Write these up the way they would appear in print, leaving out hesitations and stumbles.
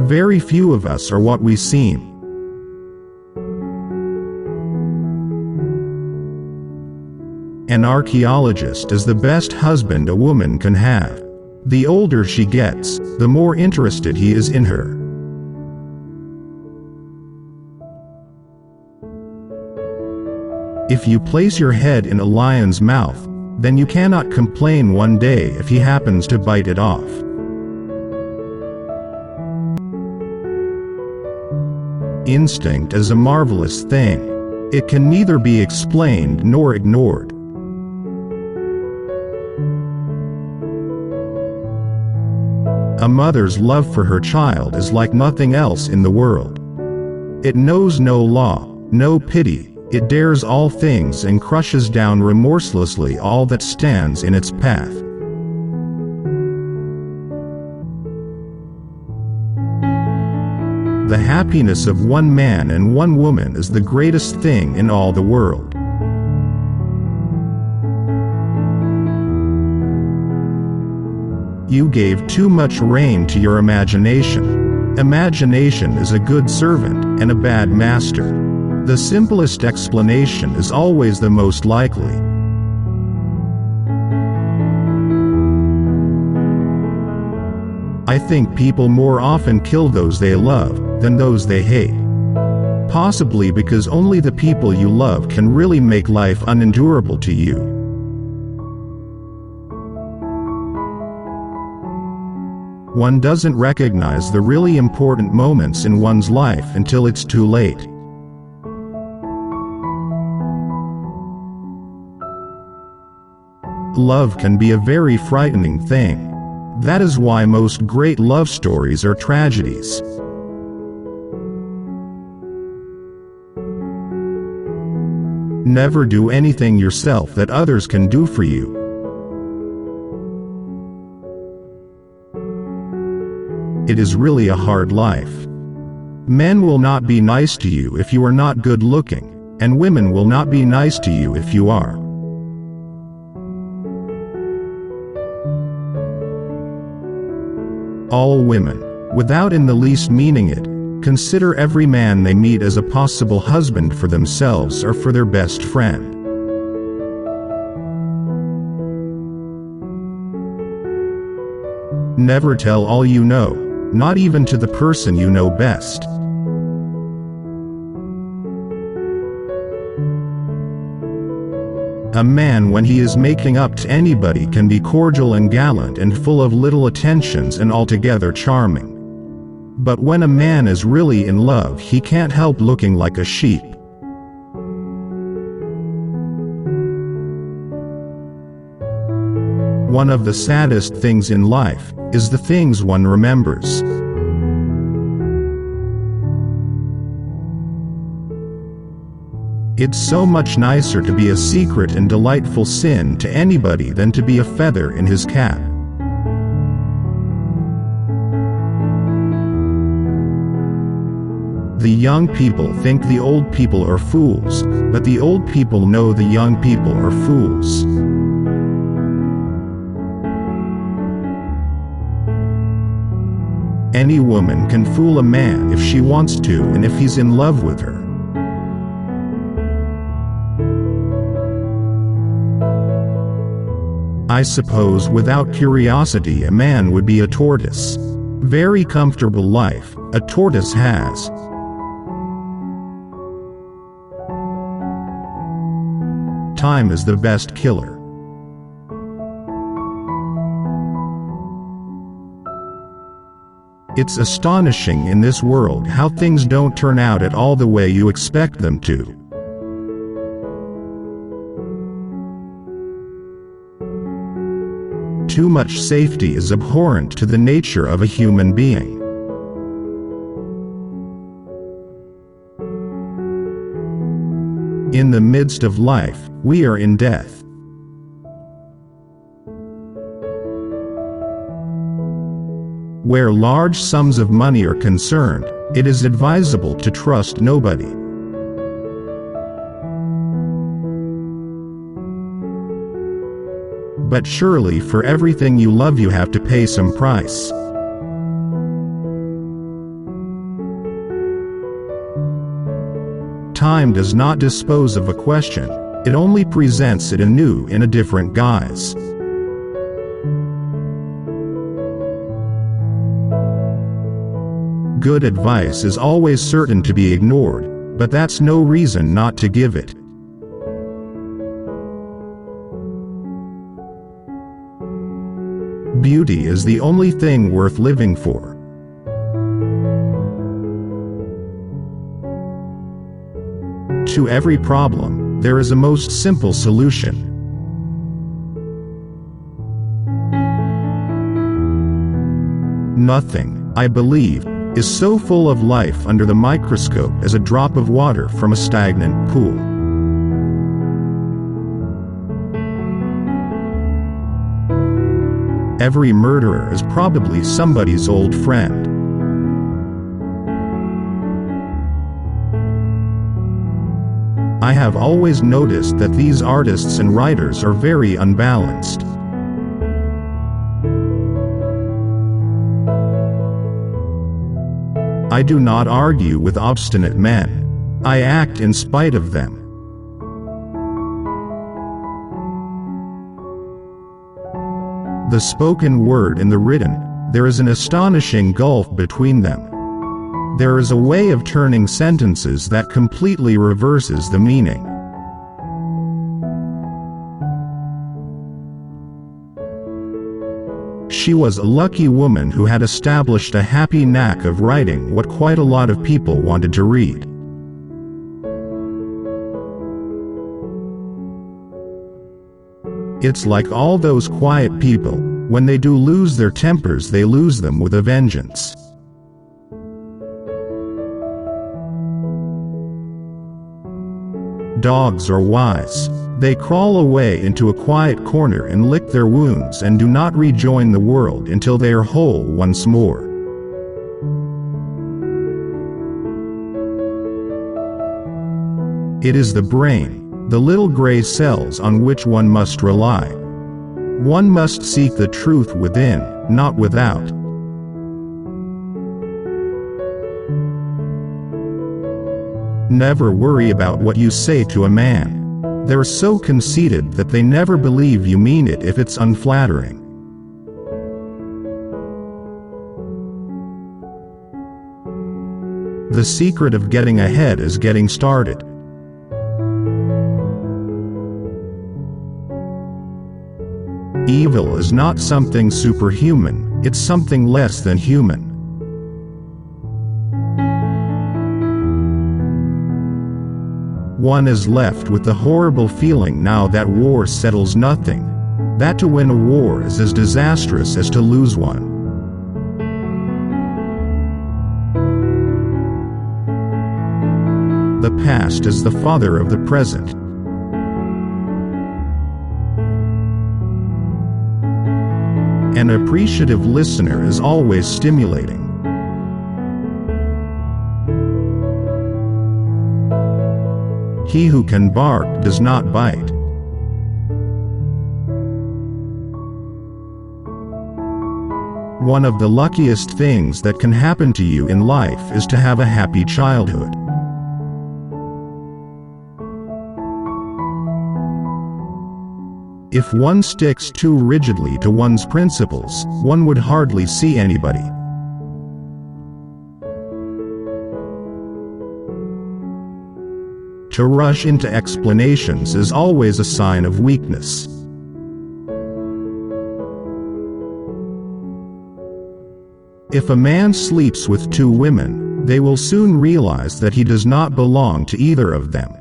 Very few of us are what we seem. An archaeologist is the best husband a woman can have. The older she gets, the more interested he is in her. If you place your head in a lion's mouth, then you cannot complain one day if he happens to bite it off. Instinct is a marvelous thing. It can neither be explained nor ignored. A mother's love for her child is like nothing else in the world. It knows no law, no pity. It dares all things and crushes down remorselessly all that stands in its path. The happiness of one man and one woman is the greatest thing in all the world. You gave too much rein to your imagination. Imagination is a good servant and a bad master. The simplest explanation is always the most likely. I think people more often kill those they love than those they hate. Possibly because only the people you love can really make life unendurable to you. One doesn't recognize the really important moments in one's life until it's too late. Love can be a very frightening thing. That is why most great love stories are tragedies. Never do anything yourself that others can do for you. It is really a hard life. Men will not be nice to you if you are not good looking, and women will not be nice to you if you are. All women, without in the least meaning it, consider every man they meet as a possible husband for themselves or for their best friend. Never tell all you know, not even to the person you know best. A man when he is making up to anybody can be cordial and gallant and full of little attentions and altogether charming. But when a man is really in love, he can't help looking like a sheep. One of the saddest things in life is the things one remembers. It's so much nicer to be a secret and delightful sin to anybody than to be a feather in his cap. The young people think the old people are fools, but the old people know the young people are fools. Any woman can fool a man if she wants to and if he's in love with her. I suppose without curiosity a man would be a tortoise. Very comfortable life a tortoise has. Time is the best killer. It's astonishing in this world how things don't turn out at all the way you expect them to. Too much safety is abhorrent to the nature of a human being. In the midst of life, we are in death. Where large sums of money are concerned, it is advisable to trust nobody. But surely for everything you love you have to pay some price. time does not dispose of a question, it only presents it anew in a different guise. Good advice is always certain to be ignored, but that's no reason not to give it. Beauty is the only thing worth living for. To every problem, there is a most simple solution. Nothing, I believe, is so full of life under the microscope as a drop of water from a stagnant pool. Every murderer is probably somebody's old friend. I have always noticed that these artists and writers are very unbalanced. I do not argue with obstinate men. I act in spite of them. The spoken word and the written, there is an astonishing gulf between them. There is a way of turning sentences that completely reverses the meaning. She was a lucky woman who had established a happy knack of writing what quite a lot of people wanted to read. It's like all those quiet people, when they do lose their tempers, they lose them with a vengeance. Dogs are wise. They crawl away into a quiet corner and lick their wounds and do not rejoin the world until they are whole once more. It is the brain, the little gray cells on which one must rely. One must seek the truth within, not without. Never worry about what you say to a man. They're so conceited that they never believe you mean it if it's unflattering. The secret of getting ahead is getting started. Evil is not something superhuman, it's something less than human. One is left with the horrible feeling now that war settles nothing, that to win a war is as disastrous as to lose one. The past is the father of the present. An appreciative listener is always stimulating. He who can bark does not bite. One of the luckiest things that can happen to you in life is to have a happy childhood. If one sticks too rigidly to one's principles, one would hardly see anybody. To rush into explanations is always a sign of weakness. If a man sleeps with two women, they will soon realize that he does not belong to either of them.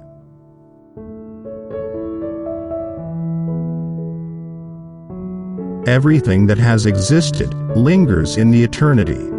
Everything that has existed lingers in the eternity.